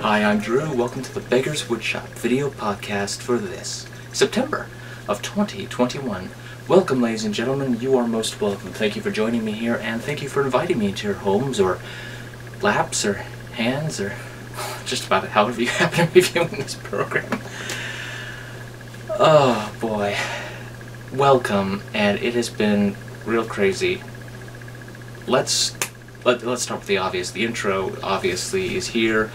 Hi, I'm Drew. Welcome to the Beggars Woodshop video podcast for this September of 2021. Welcome, ladies and gentlemen. You are most welcome. Thank you for joining me here, and thank you for inviting me into your homes or laps or hands or just about however you happen to be viewing this program. Oh boy. Welcome, and it has been real crazy. Let's start with the obvious. The intro, obviously, is here.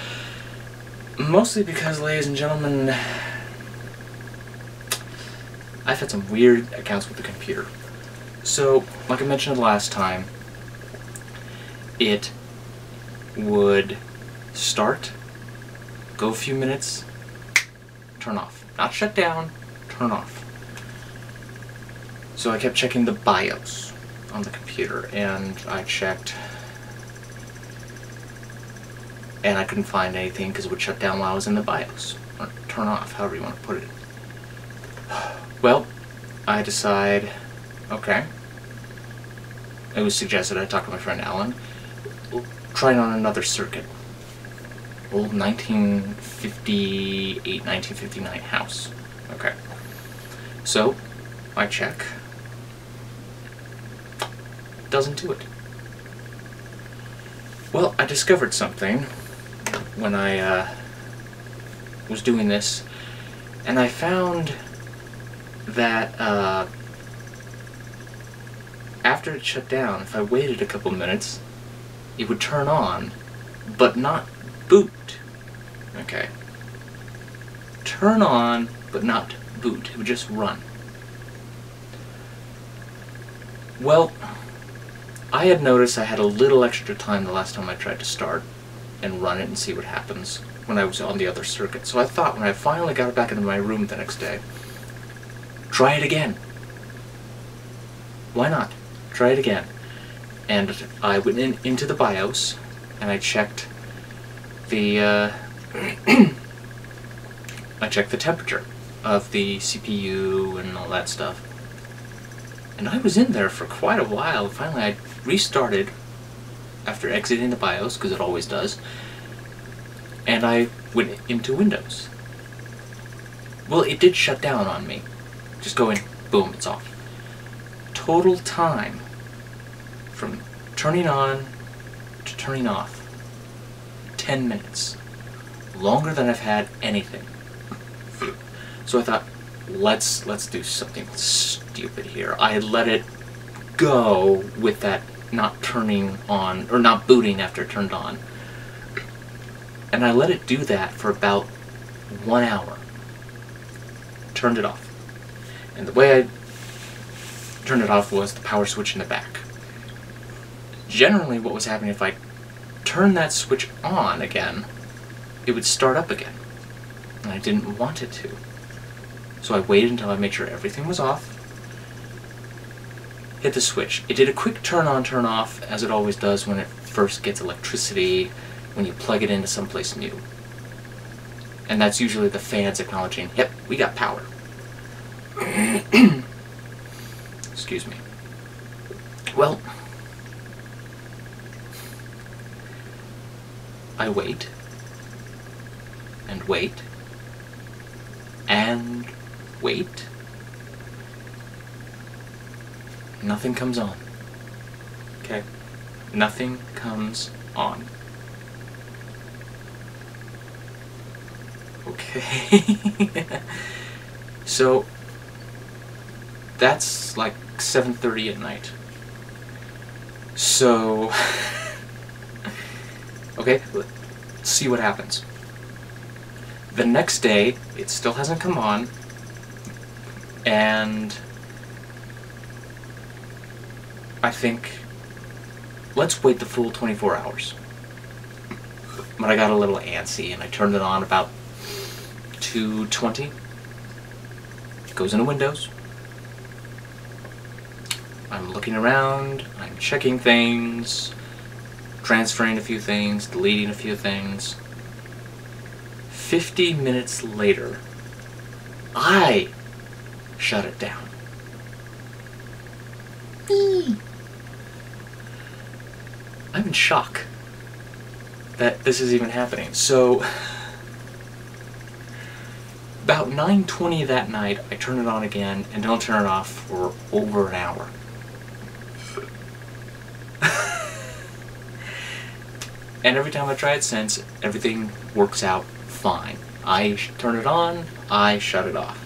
Mostly because, ladies and gentlemen, I've had some weird accounts with the computer. So, like I mentioned last time, it would start, go a few minutes, turn off. Not shut down, turn off. So I kept checking the BIOS on the computer, and I checked, and I couldn't find anything because it would shut down while I was in the BIOS, or turn off, however you want to put it. Well, I decide, okay, it was suggested, I talked to my friend Alan, we'll try it on another circuit. Old 1958, 1959 house. Okay. So, I check. Doesn't do it. Well, I discovered something when I was doing this, and I found that after it shut down, if I waited a couple minutes, it would turn on, but not boot. Okay. Turn on, but not boot. It would just run. Well, I had noticed I had a little extra time the last time I tried to start and run it and see what happens when I was on the other circuit. So I thought when I finally got back into my room the next day, try it again. Why not? Try it again. And I went into the BIOS and I checked the I checked the temperature of the CPU and all that stuff. And I was in there for quite a while. Finally, I restarted after exiting the BIOS, because it always does, and I went into Windows. Well, it did shut down on me. Just go in, boom, it's off. Total time from turning on to turning off, 10 minutes. Longer than I've had anything. So I thought, let's do something stupid here. I let it go with that not turning on, or not booting after it turned on. And I let it do that for about 1 hour. Turned it off. And the way I turned it off was the power switch in the back. Generally, what was happening, if I turned that switch on again, it would start up again. And I didn't want it to. So I waited until I made sure everything was off, hit the switch. It did a quick turn on, turn off, as it always does when it first gets electricity, when you plug it into someplace new. And that's usually the fans acknowledging, yep, we got power. Excuse me. Well, I wait, and wait, and wait. Nothing comes on. Okay? Nothing comes on. Okay. So that's like 7:30 at night. So okay, let's see what happens. The next day, it still hasn't come on, and I think, let's wait the full 24 hours. But I got a little antsy, and I turned it on about 2:20. Goes into Windows. I'm looking around, I'm checking things, transferring a few things, deleting a few things. 50 minutes later, I shut it down. I'm in shock that this is even happening. So About 9:20 that night, I turn it on again and don't turn it off for over an hour. And every time I try it since, everything works out fine. I turn it on, I shut it off.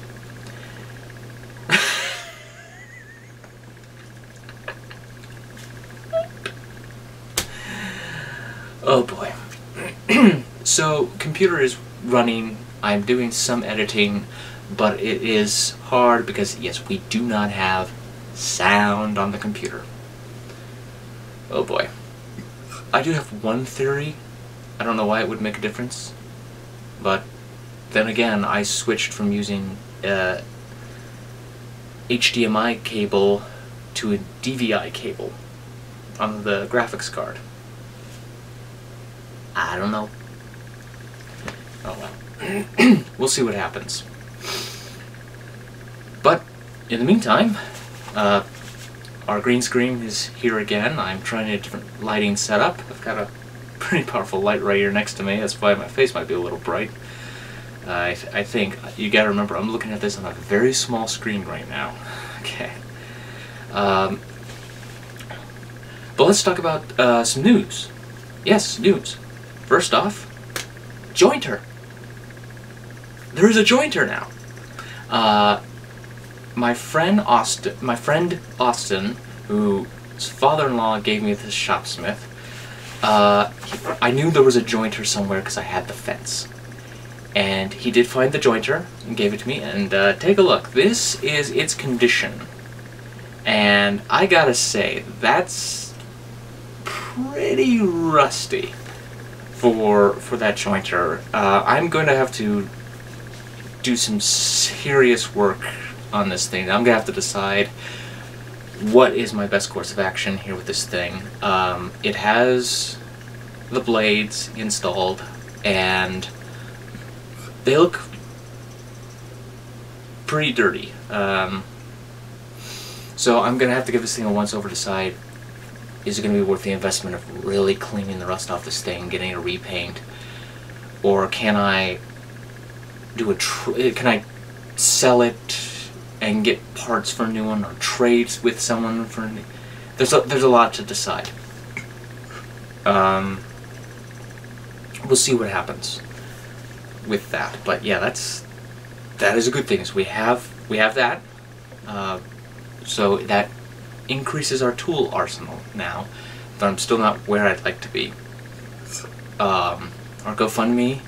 Oh boy. So, computer is running, I'm doing some editing, but it is hard because, yes, we do not have sound on the computer. Oh boy. I do have one theory. I don't know why it would make a difference, but then again, I switched from using HDMI cable to a DVI cable on the graphics card. I don't know. Oh well. We'll see what happens. But in the meantime, our green screen is here again. I'm trying a different lighting setup. I've got a pretty powerful light right here next to me. That's why my face might be a little bright. I think you gotta remember, I'm looking at this on a very small screen right now. Okay. But let's talk about some news. Yes, news. First off, jointer. There is a jointer now. My friend Austin, whose father-in-law gave me this shopsmith, I knew there was a jointer somewhere because I had the fence. And he did find the jointer and gave it to me, and take a look. This is its condition. And I gotta say, that's pretty rusty for that jointer. I'm going to have to do some serious work on this thing. I'm gonna have to decide what is my best course of action here with this thing. It has the blades installed, and they look pretty dirty. So I'm gonna have to give this thing a once over, decide, is it gonna be worth the investment of really cleaning the rust off this thing, getting a repaint, or can I do can I sell it and get parts for a new one, or trade with someone for a new... There's a lot to decide. We'll see what happens with that, but yeah, that is a good thing. So we have that, so that increases our tool arsenal now, but I'm still not where I'd like to be. Our GoFundMe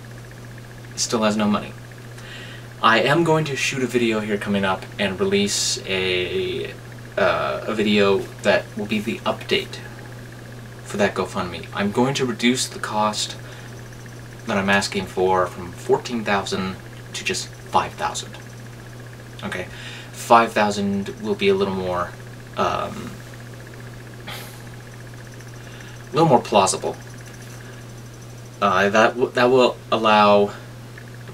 still has no money. I am going to shoot a video here coming up and release a video that will be the update for that GoFundMe. I'm going to reduce the cost that I'm asking for from $14,000 to just $5,000. Okay, $5,000 will be a little more plausible. That will allow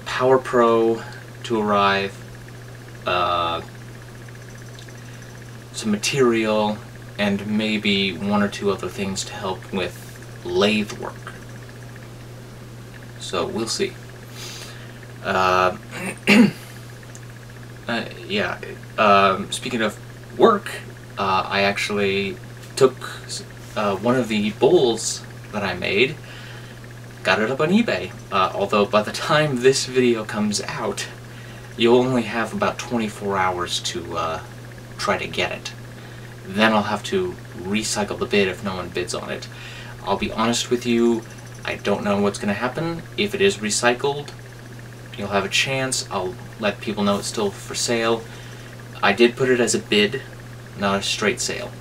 Power Pro to arrive, some material, and maybe one or two other things to help with lathe work. So we'll see. Yeah. Speaking of work, I actually took one of the bowls that I made, got it up on eBay. Although by the time this video comes out, you'll only have about 24 hours to try to get it. Then I'll have to recycle the bid if no one bids on it. I'll be honest with you, I don't know what's going to happen. If it is recycled, you'll have a chance. I'll let people know it's still for sale. I did put it as a bid, not a straight sale.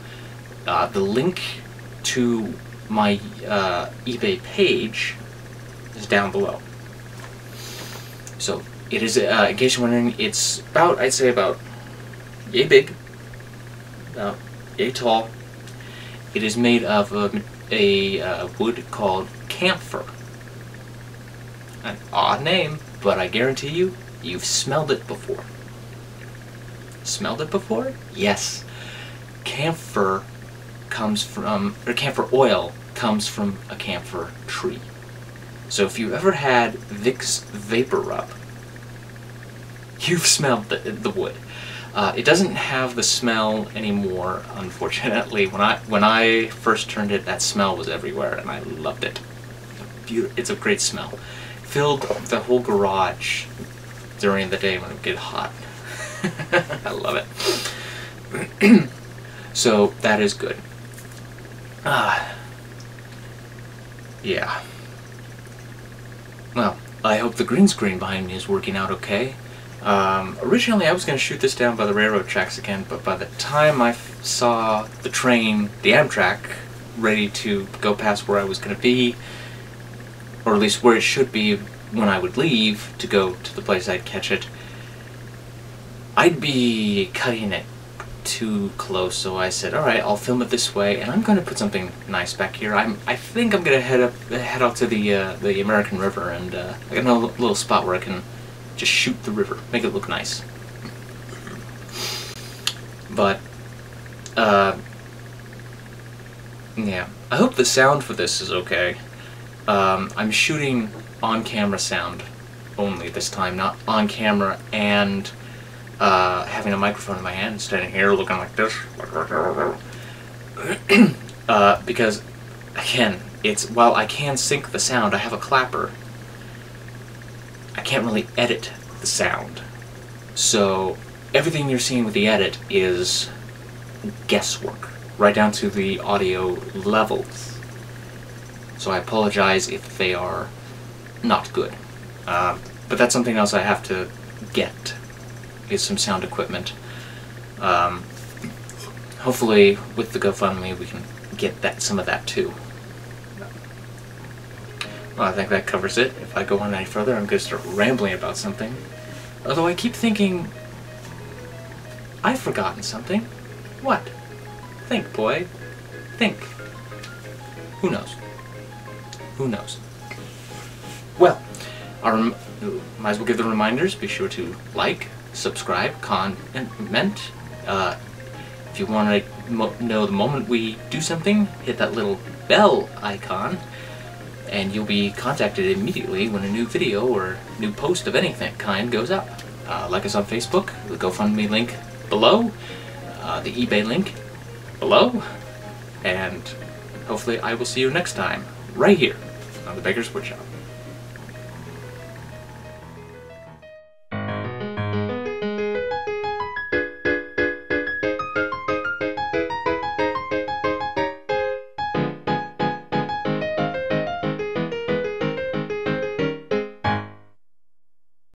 The link to my eBay page is down below. So it is, in case you're wondering, it's about, I'd say about yay big, about yay tall. It is made of a wood called camphor. An odd name, but I guarantee you, you've smelled it before. Smelled it before? Yes. Camphor comes from, or camphor oil comes from a camphor tree. So if you ever had Vicks Vapor Rub, You've smelled the wood. It doesn't have the smell anymore, unfortunately. When I first turned it, that smell was everywhere, and I loved it. It's a great smell. Filled the whole garage during the day when it would get hot. I love it. So that is good. Yeah. Well, I hope the green screen behind me is working out okay. Originally I was going to shoot this down by the railroad tracks again, but by the time I saw the train, the Amtrak, ready to go past where I was going to be, or at least where it should be when I would leave to go to the place I'd catch it, I'd be cutting it too close, so I said, alright, I'll film it this way, and I'm going to put something nice back here. I think I'm going to head out to the American River, and I got a little spot where I can just shoot the river, make it look nice. But, yeah, I hope the sound for this is okay. I'm shooting on-camera sound only this time, not on-camera and having a microphone in my hand, standing here looking like this. Because, again, while I can sync the sound, I have a clapper, I can't really edit the sound. So everything you're seeing with the edit is guesswork, right down to the audio levels. So I apologize if they are not good. But that's something else I have to get, is some sound equipment. Hopefully with the GoFundMe we can get some of that too. Well, I think that covers it. If I go on any further, I'm going to start rambling about something. Although I keep thinking, I've forgotten something. What? Think, boy. Think. Who knows? Who knows? Well, might as well give the reminders. Be sure to like, subscribe, comment. If you want to know the moment we do something, hit that little bell icon, and you'll be contacted immediately when a new video or new post of anything kind goes up. Like us on Facebook, the GoFundMe link below, the eBay link below, and hopefully I will see you next time, right here on the Beggars Woodshop.